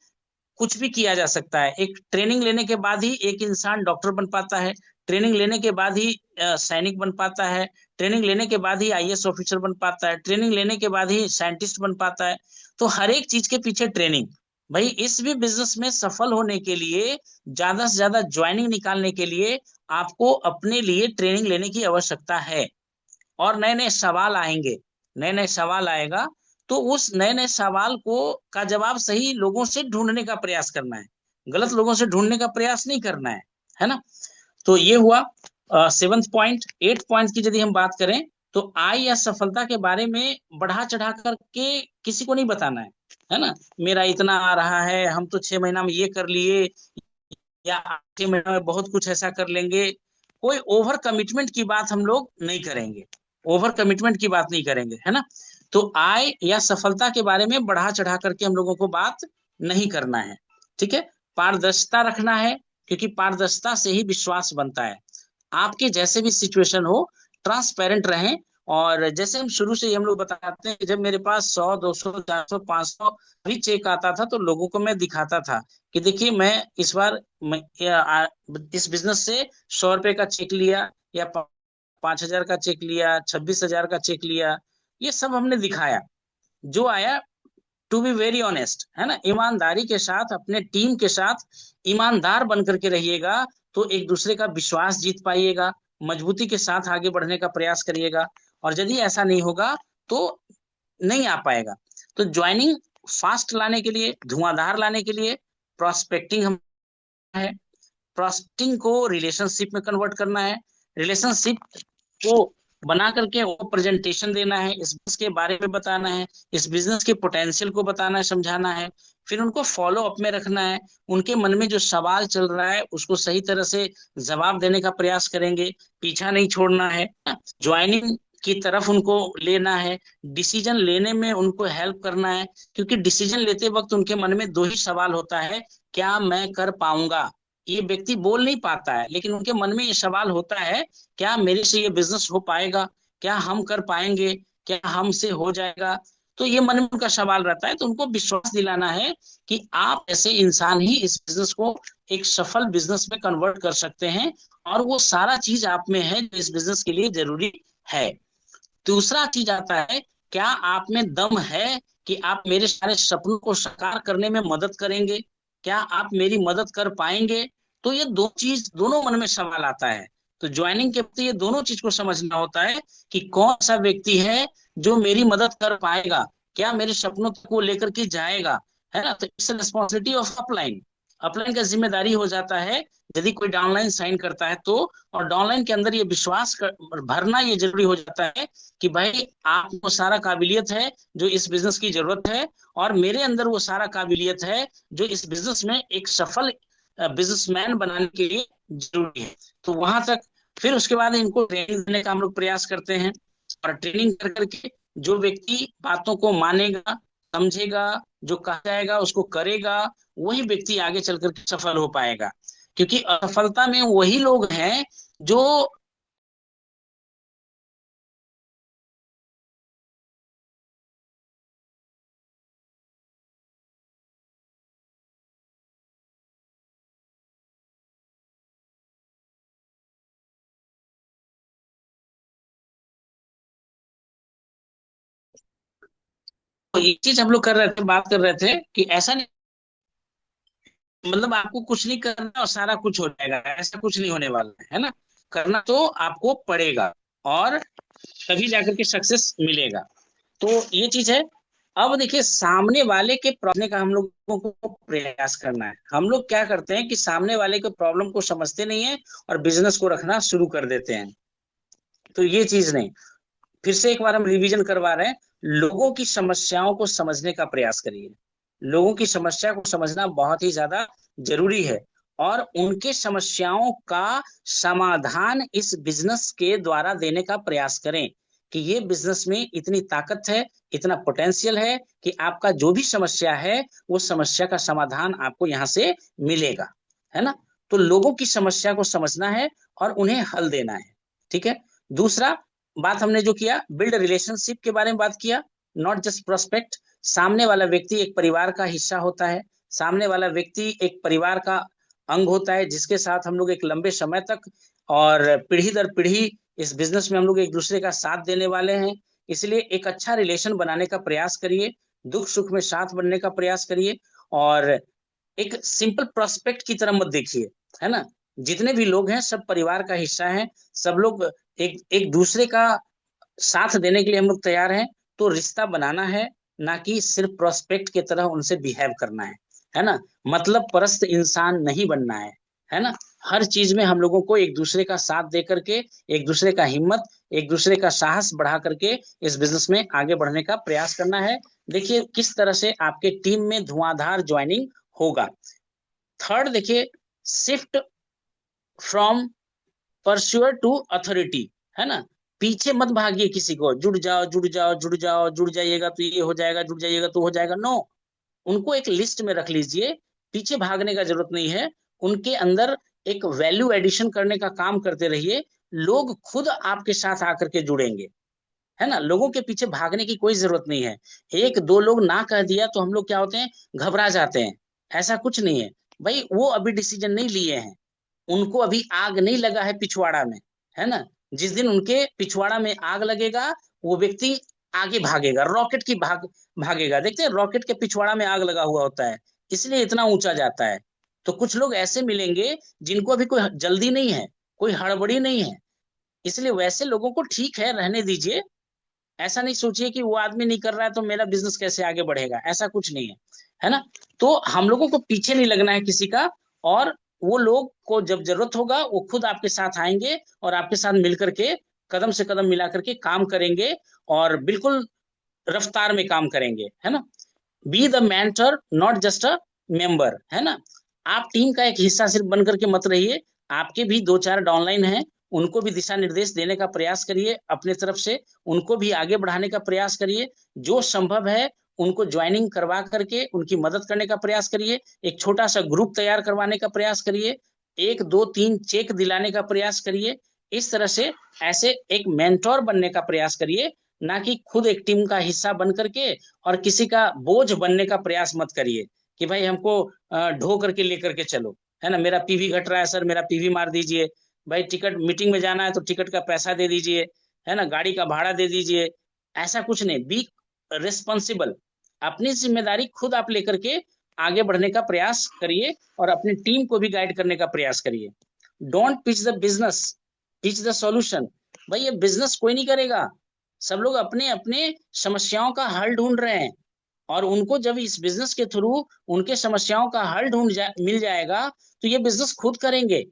कुछ भी किया जा सकता है। एक ट्रेनिंग लेने के बाद ही एक इंसान डॉक्टर बन पाता है, ट्रेनिंग लेने के बाद ही सैनिक बन पाता है, ट्रेनिंग लेने के बाद ही आईएएस ऑफिसर बन पाता है, ट्रेनिंग लेने के बाद ही साइंटिस्ट बन पाता है। तो हर एक चीज के पीछे ट्रेनिंग। भाई इस भी बिजनेस में सफल होने के लिए, ज्यादा से ज्यादा ज्वाइनिंग निकालने के लिए आपको अपने लिए ट्रेनिंग लेने की आवश्यकता है। और नए नए सवाल आएंगे, नए नए सवाल आएगा, तो उस नए नए सवाल को का जवाब सही लोगों से ढूंढने का प्रयास करना है, गलत लोगों से ढूंढने का प्रयास नहीं करना है ना। तो ये हुआ 7th पॉइंट। 8th पॉइंट की यदि हम बात करें तो आय या सफलता के बारे में बढ़ा चढ़ा करके किसी को नहीं बताना है ना। मेरा इतना आ रहा है, हम तो 6 महीना में ये कर लिए, या 6 महीना में बहुत कुछ ऐसा कर लेंगे। कोई ओवर कमिटमेंट की बात हम लोग नहीं करेंगे, ओवर कमिटमेंट की बात नहीं करेंगे, है ना। तो आय या सफलता के बारे में बढ़ा चढ़ा करके हम लोगों को बात नहीं करना है, ठीक है। पारदर्शिता रखना है, क्योंकि पारदर्शिता से ही विश्वास बनता है। आपके जैसे भी सिचुएशन हो, ट्रांसपेरेंट रहें। और जैसे हम शुरू से ही हम लोग बताते हैं कि जब मेरे पास 100, 200, 400, 500 भी चेक आता था तो लोगों को मैं दिखाता था कि देखिए मैं इस बार इस बिजनेस से 100 रुपए का चेक लिया, या 5,000 का चेक लिया, 26,000 का चेक लिया। ये सब हमने दिखाया, जो आया। टू बी वेरी ऑनेस्ट, है ना, ईमानदारी के साथ अपने टीम के साथ ईमानदार बन करके रहिएगा, तो एक दूसरे का विश्वास जीत पाइएगा, मजबूती के साथ आगे बढ़ने का प्रयास करिएगा। और यदि ऐसा नहीं होगा तो नहीं आ पाएगा। तो ज्वाइनिंग फास्ट लाने के लिए, धुआंधार लाने के लिए प्रोस्पेक्टिंग हम है, प्रोस्पेक्टिंग को रिलेशनशिप में कन्वर्ट करना है, रिलेशनशिप को बना करके वो प्रेजेंटेशन देना है, इस बिजनेस के बारे में बताना है, इस बिजनेस के पोटेंशियल को बताना है, समझाना है। फिर उनको फॉलो अप में रखना है, उनके मन में जो सवाल चल रहा है उसको सही तरह से जवाब देने का प्रयास करेंगे, पीछा नहीं छोड़ना है, ज्वाइनिंग की तरफ उनको लेना है, डिसीजन लेने में उनको हेल्प करना है। क्योंकि डिसीजन लेते वक्त उनके मन में 2 ही सवाल होता है, क्या मैं कर पाऊंगा। ये व्यक्ति बोल नहीं पाता है, लेकिन उनके मन में ये सवाल होता है, क्या मेरे से ये बिजनेस हो पाएगा, क्या हम कर पाएंगे, क्या हमसे हो जाएगा। तो ये मन में उनका सवाल रहता है, तो उनको विश्वास दिलाना है कि आप ऐसे इंसान ही इस बिजनेस को एक सफल बिजनेस में कन्वर्ट कर सकते हैं, और वो सारा चीज आप में है जो इस बिजनेस के लिए जरूरी है। दूसरा चीज आता है, क्या आप में दम है कि आप मेरे सारे सपनों को साकार करने में मदद करेंगे, क्या आप मेरी मदद कर पाएंगे। तो ये दो चीज दोनों मन में सवाल आता है। तो ज्वाइनिंग के वक्त ये दोनों चीज को समझना होता है कि कौन सा व्यक्ति है जो मेरी मदद कर पाएगा, क्या मेरे सपनों को लेकर के जाएगा, है ना। तो it's responsibility of upline. Upline का जिम्मेदारी हो जाता है यदि कोई डाउनलाइन साइन करता है तो, और डाउनलाइन के अंदर ये भरना ये जरूरी हो जाता है कि भाई आपको सारा काबिलियत है जो इस बिजनेस की जरूरत है, और मेरे अंदर वो सारा काबिलियत है जो इस बिजनेस में एक सफल बिजनेसमैन बनाने के लिए जरूरी है। तो वहां तक फिर उसके बाद इनको ट्रेनिंग देने का हम लोग प्रयास करते हैं, और ट्रेनिंग कर करके जो व्यक्ति बातों को मानेगा, समझेगा, जो कहा जाएगा उसको करेगा, वही व्यक्ति आगे चल करके सफल हो पाएगा। क्योंकि असफलता में वही लोग हैं जो ये चीज हम लोग कर रहे थे, बात कर रहे थे कि ऐसा नहीं, मतलब आपको कुछ नहीं करना और सारा कुछ हो जाएगा, ऐसा कुछ नहीं होने वाला है ना। करना तो आपको पड़ेगा, और तभी जाकर के सक्सेस मिलेगा। तो ये चीज है। अब देखिए, सामने वाले के प्रॉब्लम का हम लोगों को प्रयास करना है। हम लोग क्या करते हैं कि सामने वाले के प्रॉब्लम को समझते नहीं है और बिजनेस को रखना शुरू कर देते हैं। तो ये चीज नहीं। फिर से एक बार हम रिवीजन करवा रहे हैं, लोगों की समस्याओं को समझने का प्रयास करिए। लोगों की समस्या को समझना बहुत ही ज्यादा जरूरी है, और उनके समस्याओं का समाधान इस बिजनेस के द्वारा देने का प्रयास करें कि ये बिजनेस में इतनी ताकत है, इतना पोटेंशियल है कि आपका जो भी समस्या है वो समस्या का समाधान आपको यहाँ से मिलेगा, है ना। तो लोगों की समस्या को समझना है और उन्हें हल देना है। ठीक है। दूसरा बात हमने जो किया, बिल्ड रिलेशनशिप के बारे में बात किया, नॉट जस्ट प्रोस्पेक्ट। सामने वाला व्यक्ति एक परिवार का हिस्सा होता है, सामने वाला व्यक्ति एक परिवार का अंग होता है जिसके साथ हम लोग एक लंबे समय तक और पीढ़ी दर पीढ़ी इस बिजनेस में हम लोग एक दूसरे का साथ देने वाले हैं। इसलिए एक अच्छा रिलेशन बनाने का प्रयास करिए, दुख सुख में साथ बनने का प्रयास करिए, और एक सिंपल प्रोस्पेक्ट की तरह मत देखिए, है ना। जितने भी लोग हैं सब परिवार का हिस्सा हैं, सब लोग एक एक दूसरे का साथ देने के लिए हम लोग तैयार हैं। तो रिश्ता बनाना है, ना कि सिर्फ प्रोस्पेक्ट की तरह उनसे बिहेव करना है ना। मतलब परस्त इंसान नहीं बनना है ना। हर चीज में हम लोगों को एक दूसरे का साथ दे करके, एक दूसरे का हिम्मत, एक दूसरे का साहस बढ़ा करके इस बिजनेस में आगे बढ़ने का प्रयास करना है। देखिए किस तरह से आपके टीम में धुआंधार ज्वाइनिंग होगा। थर्ड देखिए, शिफ्ट फ्रॉम परस्यूअर टू अथॉरिटी, है ना। पीछे मत भागिए किसी को, जुड़ जाओ जुड़ जाओ जुड़ जाओ, जुड़ जाइएगा तो ये हो जाएगा, जुड़ जाइएगा तो हो जाएगा। नो, उनको एक लिस्ट में रख लीजिए, पीछे भागने का जरूरत नहीं है। उनके अंदर एक वैल्यू एडिशन करने का काम करते रहिए, लोग खुद आपके साथ आकर के जुड़ेंगे, है ना। लोगों के पीछे भागने की कोई जरूरत नहीं है। एक दो लोग ना कह दिया तो हम लोग क्या होते हैं, घबरा जाते हैं। ऐसा कुछ नहीं है भाई, वो अभी डिसीजन नहीं लिए हैं, उनको अभी आग नहीं लगा है पिछवाड़ा में, है ना। जिस दिन उनके पिछवाड़ा में आग लगेगा वो व्यक्ति आगे भागेगा, रॉकेट की भागेगा। देखते हैं रॉकेट के पिछवाड़ा में आग लगा हुआ होता है, इसलिए इतना ऊंचा जाता है। तो कुछ लोग ऐसे मिलेंगे जिनको अभी कोई जल्दी नहीं है, कोई हड़बड़ी नहीं है, इसलिए वैसे लोगों को ठीक है रहने दीजिए। ऐसा नहीं सोचिए कि वो आदमी नहीं कर रहा है तो मेरा बिजनेस कैसे आगे बढ़ेगा, ऐसा कुछ नहीं है ना। तो हम लोगों को पीछे नहीं लगना है किसी का, और वो लोग को जब जरूरत होगा वो खुद आपके साथ आएंगे और आपके साथ मिलकर के कदम से कदम मिला करके काम करेंगे, और बिल्कुल रफ्तार में काम करेंगे, है ना। Be the mentor not just a member, है ना। आप टीम का एक हिस्सा सिर्फ बन करके मत रहिए, आपके भी दो चार डाउनलाइन हैं, उनको भी दिशा निर्देश देने का प्रयास करिए अपने तरफ से, उनको भी आगे बढ़ाने का प्रयास करिए। जो संभव है उनको ज्वाइनिंग करवा करके उनकी मदद करने का प्रयास करिए, एक छोटा सा ग्रुप तैयार करवाने का प्रयास करिए, एक दो तीन चेक दिलाने का प्रयास करिए। इस तरह से ऐसे एक मेंटोर बनने का प्रयास करिए, ना कि खुद एक टीम का हिस्सा बन करके और किसी का बोझ बनने का प्रयास मत करिए कि भाई हमको ढो करके लेकर के चलो, है ना, मेरा पीवी घट रहा है सर, मेरा पीवी मार दीजिए, भाई टिकट मीटिंग में जाना है तो टिकट का पैसा दे दीजिए, है ना, गाड़ी का भाड़ा दे दीजिए। ऐसा कुछ नहीं, बी रिस्पॉन्सिबल। अपनी जिम्मेदारी खुद आप लेकर के आगे बढ़ने का प्रयास करिए और अपनी टीम को भी गाइड करने का प्रयास करिए। Don't pitch the business, pitch the solution. भाई ये बिजनेस कोई नहीं करेगा, सब लोग अपने अपने समस्याओं का हल ढूंढ रहे हैं, और उनको जब इस बिजनेस के थ्रू उनके समस्याओं का हल मिल जाएगा तो ये बिजनेस खुद करेंगे।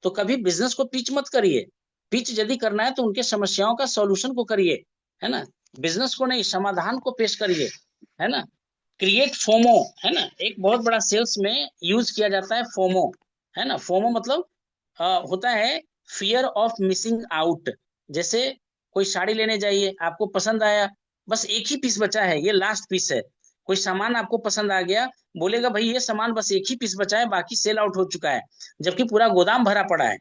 तो कभी बिजनेस को पिच मत करिए, पिच यदि करना है तो उनके समस्याओं का सॉल्यूशन को करिए, है ना, बिजनेस को नहीं, समाधान को पेश करिए, है ना। क्रिएट फोमो, है ना, एक बहुत बड़ा सेल्स में यूज किया जाता है फोमो, है ना। फोमो मतलब होता है फियर ऑफ मिसिंग आउट। जैसे कोई साड़ी लेने जाइए, आपको पसंद आया, बस एक ही पीस बचा है, ये लास्ट पीस है। कोई सामान आपको पसंद आ गया, बोलेगा भाई ये सामान बस एक ही पीस बचा है, बाकी सेल आउट हो चुका है, जबकि पूरा गोदाम भरा पड़ा है।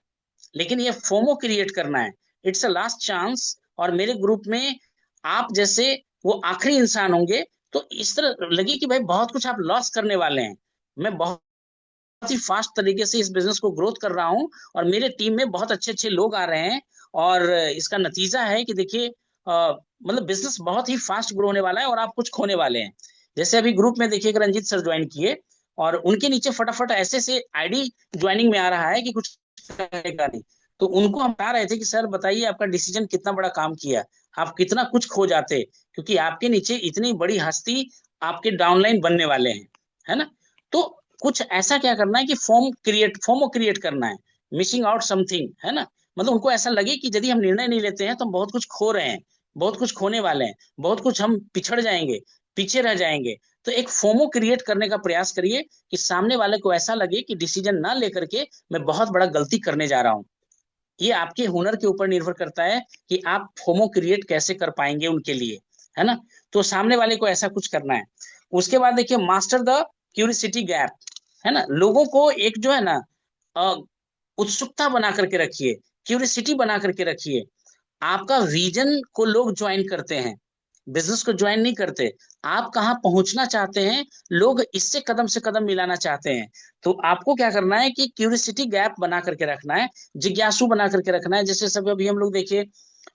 लेकिन ये फोमो क्रिएट करना है, इट्स अ लास्ट चांस, और मेरे ग्रुप में आप जैसे वो आखिरी इंसान होंगे, तो इस तरह लगे कि भाई बहुत कुछ आप लॉस करने वाले हैं। मैं बहुत ही फास्ट तरीके से इस बिजनेस को ग्रोथ कर रहा हूँ, और मेरे टीम में बहुत अच्छे अच्छे लोग आ रहे हैं, और इसका नतीजा है कि देखिए मतलब बिजनेस बहुत ही फास्ट ग्रो होने वाला है और आप कुछ खोने वाले हैं। जैसे अभी ग्रुप में देखिए रंजीत सर ज्वाइन किए, और उनके नीचे फटाफट ऐसे से आईडी ज्वाइनिंग में आ रहा है कि कुछ करेगा नहीं। तो उनको हम बता रहे थे कि सर बताइए आपका डिसीजन कितना बड़ा काम किया, आप कितना कुछ खो जाते, क्योंकि आपके नीचे इतनी बड़ी हस्ती आपके डाउनलाइन बनने वाले हैं, है ना। तो कुछ ऐसा क्या करना है कि फोमो क्रिएट करना है, मिसिंग आउट समथिंग, है ना। मतलब उनको ऐसा लगे कि यदि हम निर्णय नहीं लेते हैं तो हम बहुत कुछ खो रहे हैं, बहुत कुछ खोने वाले हैं, बहुत कुछ हम पिछड़ जाएंगे, पीछे रह जाएंगे। तो एक फोमो क्रिएट करने का प्रयास करिए कि सामने वाले को ऐसा लगे कि डिसीजन ना लेकर के मैं बहुत बड़ा गलती करने जा रहा हूं। ये आपके हुनर के ऊपर निर्भर करता है कि आप फोमो क्रिएट कैसे कर पाएंगे उनके लिए, है ना। तो सामने वाले को ऐसा कुछ करना है। उसके बाद देखिए मास्टर द क्यूरियोसिटी गैप, है ना। लोगों को एक जो है ना अ, उत्सुकता बना करके रखिए, क्यूरियोसिटी बना करके रखिए। आपका विजन को लोग ज्वाइन करते हैं, बिजनेस को ज्वाइन नहीं करते। आप कहाँ पहुंचना चाहते हैं, लोग इससे कदम से कदम मिलाना चाहते हैं। तो आपको क्या करना है कि क्यूरियोसिटी गैप बना करके रखना है, जिज्ञासु बना करके रखना है। जैसे सब अभी हम लोग देखिए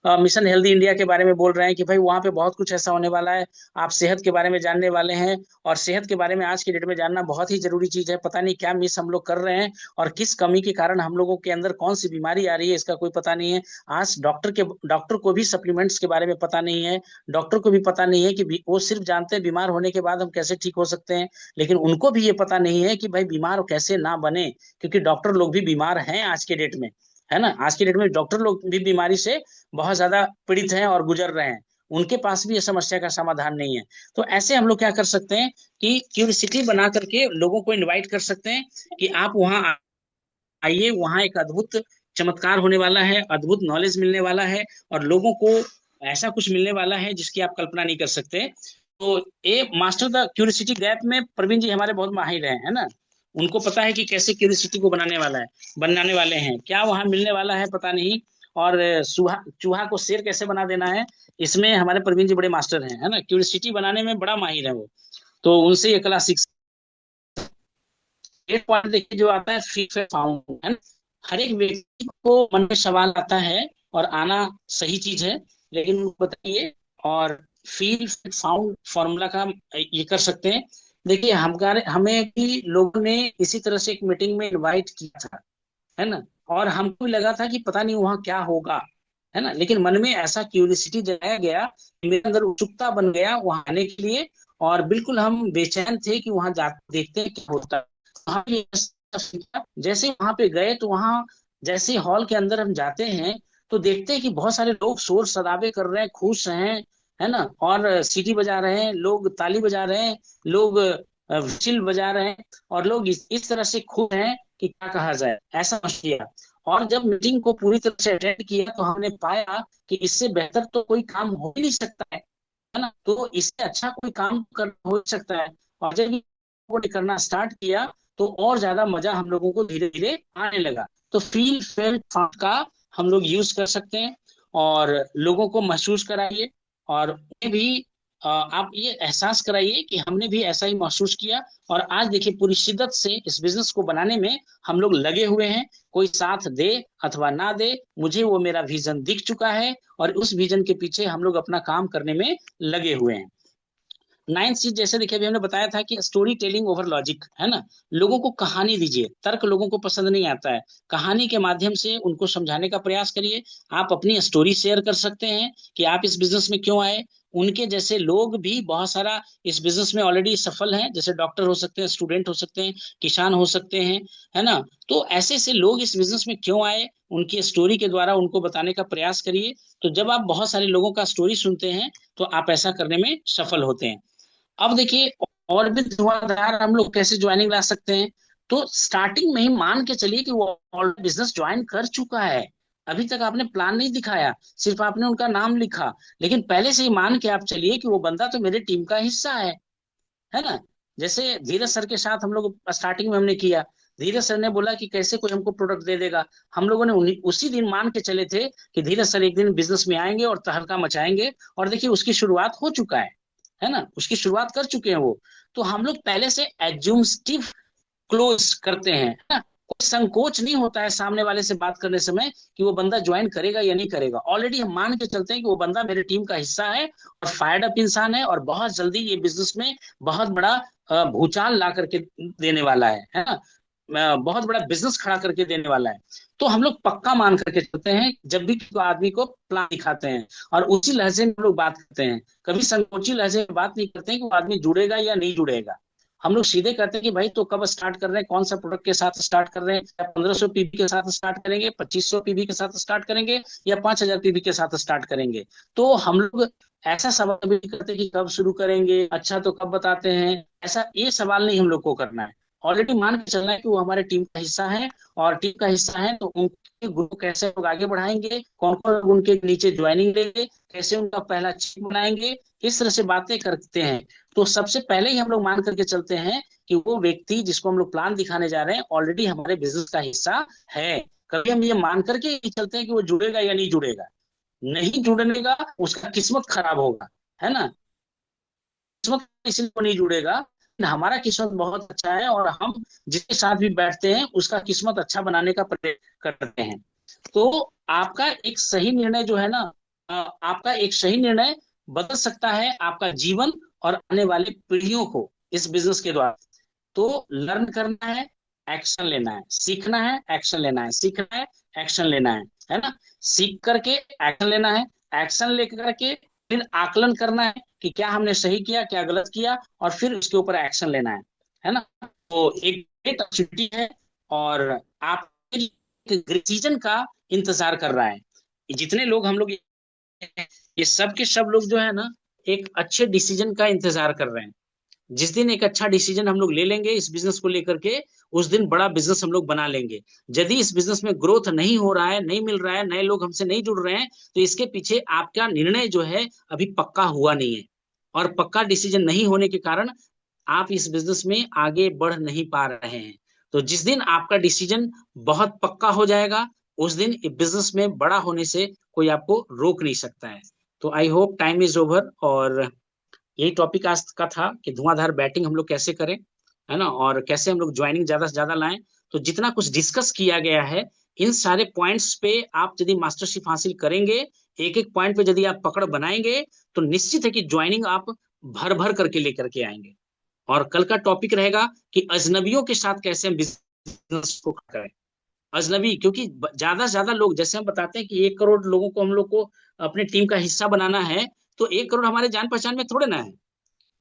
मिशन हेल्दी इंडिया के बारे में बोल रहे हैं कि भाई वहां पे बहुत कुछ ऐसा होने वाला है, आप सेहत के बारे में जानने वाले हैं, और सेहत के बारे में आज की डेट में जानना बहुत ही जरूरी चीज है। पता नहीं क्या मिस हम लोग कर रहे हैं, और किस कमी के कारण हम लोगों के अंदर कौन सी बीमारी आ रही है, इसका कोई पता नहीं है। आज डॉक्टर को भी सप्लीमेंट्स के बारे में पता नहीं है, डॉक्टर को भी पता नहीं है कि वो सिर्फ जानते हैं बीमार होने के बाद हम कैसे ठीक हो सकते हैं, लेकिन उनको भी ये पता नहीं है कि भाई बीमार कैसे ना बने, क्योंकि डॉक्टर लोग भी बीमार हैं आज के डेट में, है ना। आज की डेट में डॉक्टर लोग भी बीमारी से बहुत ज्यादा पीड़ित हैं और गुजर रहे हैं, उनके पास भी ये समस्या का समाधान नहीं है। तो ऐसे हम लोग क्या कर सकते हैं कि क्यूरियोसिटी बना करके लोगों को इनवाइट कर सकते हैं कि आप वहां आइए, वहां एक अद्भुत चमत्कार होने वाला है, अद्भुत नॉलेज मिलने वाला है, और लोगों को ऐसा कुछ मिलने वाला है जिसकी आप कल्पना नहीं कर सकते। तो ये मास्टर द क्यूरियोसिटी गैप में प्रवीण जी हमारे बहुत माहिर हैं, है ना। उनको पता है कि कैसे क्यूरियोसिटी को बनाने वाले हैं, क्या वहां मिलने वाला है पता नहीं, और चूहा को शेर कैसे बना देना है, इसमें हमारे प्रवीण जी बड़े मास्टर हैं, है ना। क्यूरियोसिटी बनाने में बड़ा माहिर है वो, तो उनसे ये कला सीख। एक पॉइंट देखिए जो आता है फीड फाउंड, है ना। हर एक व्यक्ति को मन में सवाल आता है, और आना सही चीज है, लेकिन बताइए, और फील फाउंड फॉर्मूला का ये कर सकते हैं। देखिए हमें भी लोगों ने इसी तरह से एक मीटिंग में इनवाइट किया था, है ना, और हमको भी लगा था कि पता नहीं वहां क्या होगा, है ना, लेकिन मन में ऐसा क्यूरियोसिटी जगाया गया, मेरे अंदर उत्सुकता बन गया वहां आने के लिए, और बिल्कुल हम बेचैन थे कि वहां जा देखते हैं क्या होता है। वहां पे जैसे वहां पे गए तो वहां जैसे हॉल के अंदर हम जाते हैं तो देखते हैं कि बहुत सारे लोग शोर शराबे कर रहे हैं, खुश हैं, है ना, और सीटी बजा रहे हैं, लोग ताली बजा रहे हैं, लोग व्हिसिल बजा रहे हैं, और लोग इस तरह से खुश हैं कि क्या कहा जाए, ऐसा महसूस किया। और जब मीटिंग को पूरी तरह से अटेंड किया तो हमने पाया कि इससे बेहतर तो कोई काम हो ही नहीं सकता है ना। तो इससे अच्छा कोई काम कर हो सकता है, और जब ये करना स्टार्ट किया तो और ज्यादा मजा हम लोगों को धीरे धीरे आने लगा। तो फील फेल का हम लोग यूज कर सकते हैं, और लोगों को महसूस कराइए, और उन्हें भी आप ये एहसास कराइए कि हमने भी ऐसा ही महसूस किया। और आज देखिए पूरी शिद्दत से इस बिजनेस को बनाने में हम लोग लगे हुए हैं। कोई साथ दे अथवा ना दे, मुझे वो मेरा विजन दिख चुका है और उस विजन के पीछे हम लोग अपना काम करने में लगे हुए हैं। नाइन्थ चीज जैसे देखिए अभी हमने बताया था कि स्टोरी टेलिंग ओवर लॉजिक, है ना। लोगों को कहानी दीजिए, तर्क लोगों को पसंद नहीं आता है। कहानी के माध्यम से उनको समझाने का प्रयास करिए। आप अपनी स्टोरी शेयर कर सकते हैं कि आप इस बिजनेस में क्यों आए। उनके जैसे लोग भी बहुत सारा इस बिजनेस में ऑलरेडी सफल हैं, जैसे डॉक्टर हो सकते हैं, स्टूडेंट हो सकते हैं, किसान हो सकते हैं, है ना। तो ऐसे ऐसे लोग इस बिजनेस में क्यों आए, उनकी स्टोरी के द्वारा उनको बताने का प्रयास करिए। तो जब आप बहुत सारे लोगों का स्टोरी सुनते हैं तो आप ऐसा करने में सफल होते हैं। अब देखिए और भी धुआंधार हम लोग कैसे ज्वाइनिंग ला सकते हैं। तो स्टार्टिंग में ही मान के चलिए कि वो ऑलरेडी बिजनेस ज्वाइन कर चुका है। अभी तक आपने प्लान नहीं दिखाया, सिर्फ आपने उनका नाम लिखा, लेकिन पहले से ही मान के आप चलिए कि वो बंदा तो मेरे टीम का हिस्सा है ना। जैसे धीरज सर के साथ हम लोग स्टार्टिंग में हमने किया। धीरज सर ने बोला कि कैसे कोई हमको प्रोडक्ट दे देगा। हम लोगों ने उसी दिन मान के चले थे कि धीरज सर एक दिन बिजनेस में आएंगे और तहलका मचाएंगे। और देखिए उसकी शुरुआत हो चुका है ना, उसकी शुरुआत कर चुके हैं वो। तो हम लोग पहले से एज्यूम्स्टिव क्लोज करते हैं, है ना। कोई संकोच नहीं होता है सामने वाले से बात करने समय कि वो बंदा ज्वाइन करेगा या नहीं करेगा। ऑलरेडी हम मान के चलते हैं कि वो बंदा मेरे टीम का हिस्सा है और फायर्ड अप इंसान है और बहुत जल्दी ये बिजनेस में बहुत बड़ा भूचाल ला करके देने वाला है ना। बहुत बड़ा बिजनेस खड़ा करके देने वाला है। तो हम लोग पक्का मान करके चलते हैं जब भी आदमी को प्लान दिखाते हैं, और उसी लहजे में हम लोग बात करते हैं। कभी संकोची लहजे में बात नहीं करते हैं कि वो आदमी जुड़ेगा या नहीं जुड़ेगा। हम लोग सीधे कहते हैं कि भाई तो कब स्टार्ट कर रहे हैं, कौन सा प्रोडक्ट के साथ स्टार्ट कर रहे हैं, या 1500 पीबी के साथ स्टार्ट करेंगे, 2500 पीबी के साथ स्टार्ट करेंगे, या 5000 पीबी के साथ स्टार्ट करेंगे। तो हम लोग ऐसा सवाल भी नहीं करते कि कब शुरू करेंगे, अच्छा तो कब बताते हैं। ऐसा ये सवाल नहीं हम लोग को करना है। ऑलरेडी मान के चलना है कि वो हमारे टीम का हिस्सा है, और टीम का हिस्सा है तो उनके ग्रुप कैसे लोग आगे बढ़ाएंगे, कौन कौन लोग उनके नीचे ज्वाइनिंग लेंगे, कैसे उनका पहला चीफ बनाएंगे, इस तरह से बातें करते हैं। तो सबसे पहले ही हम लोग मान करके चलते हैं कि वो व्यक्ति जिसको हम लोग प्लान दिखाने जा रहे हैं ऑलरेडी हमारे बिजनेस का हिस्सा है। कभी हम ये मान करके ही चलते हैं कि वो जुड़ेगा या नहीं जुड़ेगा। नहीं जुड़ने का उसका किस्मत खराब होगा, है ना। किस्मत इसलिए वो नहीं जुड़ेगा, हमारा किस्मत बहुत अच्छा है और हम जिसके साथ भी बैठते हैं उसका किस्मत अच्छा बनाने का प्रयास करते हैं। तो आपका एक सही निर्णय जो है ना, आपका एक सही निर्णय बदल सकता है आपका जीवन और आने वाली पीढ़ियों को इस बिजनेस के द्वारा। तो लर्न करना है, एक्शन लेना है, सीखना है, एक्शन लेना है, सीखना है, एक्शन लेना है ना। सीख करके एक्शन लेना है, एक्शन लेकर के फिर आकलन करना है कि क्या हमने सही किया, क्या गलत किया, और फिर उसके ऊपर एक्शन लेना है ना। तो एक ग्रेट अपॉर्चुनिटी है और आप डिसीजन का इंतजार कर रहा है। जितने लोग हम लोग ये सब के सब लोग जो है ना एक अच्छे डिसीजन का इंतजार कर रहे हैं। जिस दिन एक अच्छा डिसीजन हम लोग ले लेंगे इस बिजनेस को लेकर के, उस दिन बड़ा बिजनेस हम लोग बना लेंगे। यदि इस बिजनेस में ग्रोथ नहीं हो रहा है, नहीं मिल रहा है, नए लोग हमसे नहीं जुड़ रहे हैं, तो इसके पीछे आपका निर्णय जो है अभी पक्का हुआ नहीं है। और पक्का डिसीजन नहीं होने के कारण आप इस बिजनेस में आगे बढ़ नहीं पा रहे हैं। तो जिस दिन आपका डिसीजन बहुत पक्का हो जाएगा, उस दिन बिजनेस में बड़ा होने से कोई आपको रोक नहीं सकता है। तो I hope time is over, और यही टॉपिक आज का था कि धुआंधार बैटिंग हम लोग कैसे करें, है ना, और कैसे हम लोग ज्वाइनिंग ज्यादा से ज्यादा लाएं। तो जितना कुछ डिस्कस किया गया है इन सारे पॉइंट्स पे आप यदि मास्टरशिप हासिल करेंगे, एक एक पॉइंट पे यदि आप पकड़ बनाएंगे, तो निश्चित है कि ज्वाइनिंग आप भर भर करके लेकर के आएंगे। और कल का टॉपिक रहेगा कि अजनबियों के साथ कैसे हम बिजनेस को करें। अजनबी, क्योंकि ज्यादा से ज्यादा लोग, जैसे हम बताते हैं कि 1 करोड़ लोगों को हम लोग को अपने टीम का हिस्सा बनाना है, तो 1 करोड़ हमारे जान पहचान में थोड़े ना है।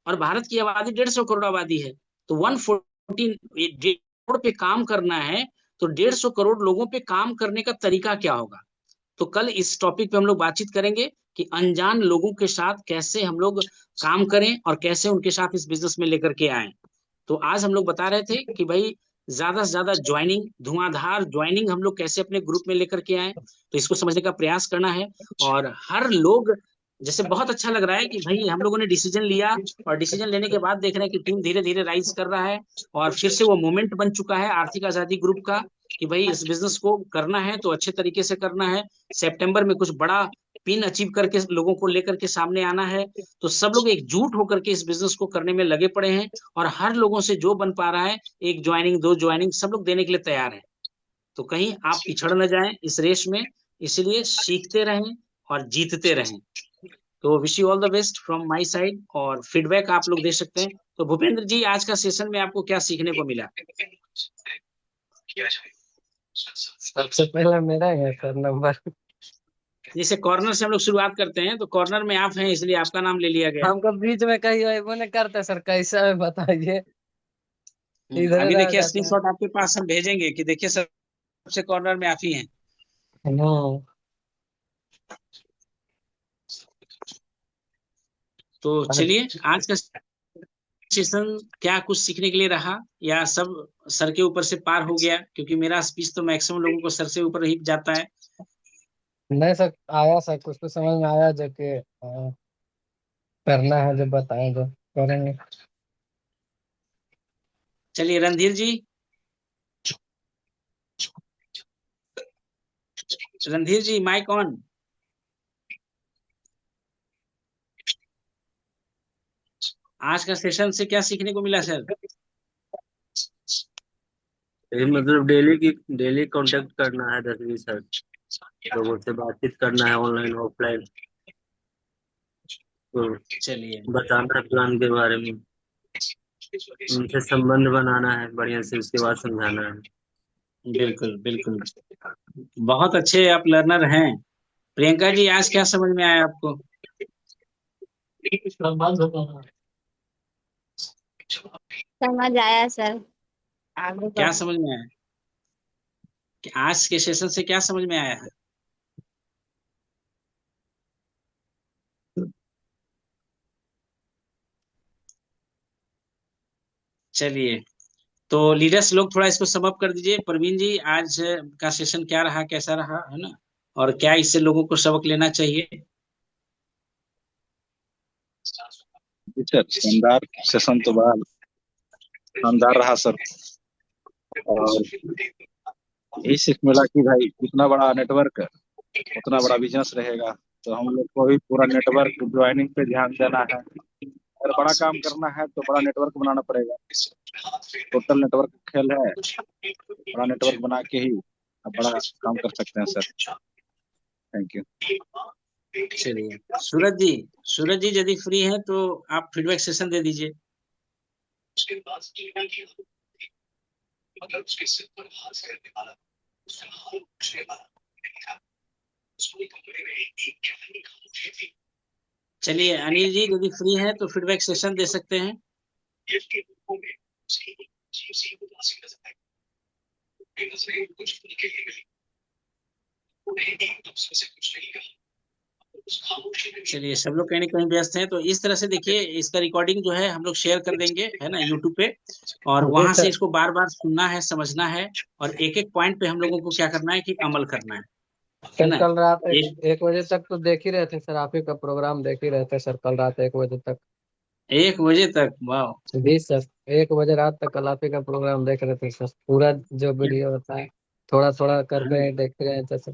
और भारत की आबादी 150 करोड़ आबादी है। तो 114 करोड़ पे काम करना है, तो 150 करोड़ लोगों पे काम करने का तरीका क्या होगा। तो कल इस टॉपिक पे हम लोग बातचीत करेंगे कि अनजान लोगों के साथ कैसे हम लोग काम करें और कैसे उनके साथ इस बिजनेस में लेकर के आए। तो आज हम लोग बता रहे थे कि भाई ज्यादा से ज्यादा ज्वाइनिंग, धुआंधार ज्वाइनिंग हम लोग कैसे अपने ग्रुप में लेकर के आए, तो इसको समझने का प्रयास करना है। और हर लोग, जैसे बहुत अच्छा लग रहा है कि भाई हम लोगों ने डिसीजन लिया, और डिसीजन लेने के बाद देख रहे हैं कि टीम धीरे धीरे राइज कर रहा है, और फिर से वो मोमेंट बन चुका है आर्थिक आजादी ग्रुप का कि भाई इस बिजनेस को करना है तो अच्छे तरीके से करना है। सितंबर में कुछ बड़ा पिन अचीव करके लोगों को लेकर के सामने आना है, तो सब लोग एकजुट होकर के इस बिजनेस को करने में लगे पड़े हैं। और हर लोगों से जो बन पा रहा है, एक ज्वाइनिंग, दो ज्वाइनिंग, सब लोग देने के लिए तैयार है। तो कहीं आप पिछड़ न जाएं इस रेस में, इसलिए सीखते रहें और जीतते रहें। तो wish you all the best from my side, और फीडबैक आप लोग दे सकते हैं। तो भूपेंद्र जी, आज का सेशन में आपको क्या सीखने को मिला? सबसे पहला मेरा ही है सर नंबर। जैसे कॉर्नर से हम लोग शुरुआत करते हैं, तो कॉर्नर में आप हैं इसलिए आपका नाम ले लिया गया। हमको बीच में कहीं वो नहीं करते सर, कैसा है बताइए, इधर अभी रह देखिए जाता है। स्क्रीनशॉट आपके पास हम भेजेंगे कि देखिए सबसे कॉर्नर में आप ही हैं। हम्म। तो चलिए, आज का सेशन क्या कुछ सीखने के लिए रहा, या सब सर के ऊपर से पार हो गया? क्योंकि मेरा स्पीच तो मैक्सिमम लोगों को सर से ऊपर ही जाता है। नहीं सर, आया सर, कुछ तो समझ में आया जो कि करना है, जो बताएं जो करेंगे। चलिए रणधीर जी, रणधीर जी माइक ऑन। आज का सेशन से क्या सीखने को मिला सर? ये मतलब डेली कांटेक्ट करना है 10 20 लोगों से, बातचीत करना है ऑनलाइन ऑफलाइन, तो चलिए, बताना है प्लान के बारे में, उनसे संबंध बनाना है बढ़िया से, उसके बाद समझाना है। बिल्कुल बिल्कुल, बहुत अच्छे आप लर्नर हैं। प्रियंका जी, आज क्या समझ में आया आपको? समझ आया सर। आगे क्या बढ़ो। समझ में आया कि आज के सेशन से क्या समझ में आया है? चलिए, तो लीडर्स लोग थोड़ा इसको सम अप कर दीजिए। प्रवीण जी, आज का सेशन क्या रहा, कैसा रहा, है ना? और क्या इससे लोगों को सबक लेना चाहिए? जी सर, शानदार सेशन तो बड़ा शानदार रहा सर। और यही सीख मिला कि भाई जितना बड़ा नेटवर्क उतना बड़ा बिजनेस रहेगा। तो हम लोग को भी पूरा नेटवर्क ज्वाइनिंग पे ध्यान देना है। अगर बड़ा काम करना है तो बड़ा नेटवर्क बनाना पड़ेगा। टोटल नेटवर्क खेल है, बड़ा नेटवर्क बना के ही आप बड़ा काम कर सकते हैं सर। Thank you. चलिए, सूरज जी, सूरज जी यदि फ्री हैं तो आप फीडबैक सेशन दे दीजिए। चलिए, अनिल जी यदि फ्री हैं तो फीडबैक सेशन दे सकते हैं। चलिए, सब लोग कहीं ना कहीं व्यस्त हैं, तो इस तरह से देखिए, इसका रिकॉर्डिंग जो है हम लोग शेयर कर देंगे, है ना, यूट्यूब पे। और जी वहां से सर। इसको बार बार सुनना है, समझना है, और एक एक पॉइंट पे हम लोगों को क्या करना है कि अमल करना है सर ना? कल रात एक 1 बजे तक तो देख ही रहे थे सर, आप ही का प्रोग्राम देख ही रहे थे सर, कल रात 1 बजे तक। 1 बजे तक? वाह! जी सर, 1 बजे रात तक कल आप ही का प्रोग्राम देख रहे थे सर, पूरा जो वीडियो होता है थोड़ा थोड़ा करके देख रहे थे सर।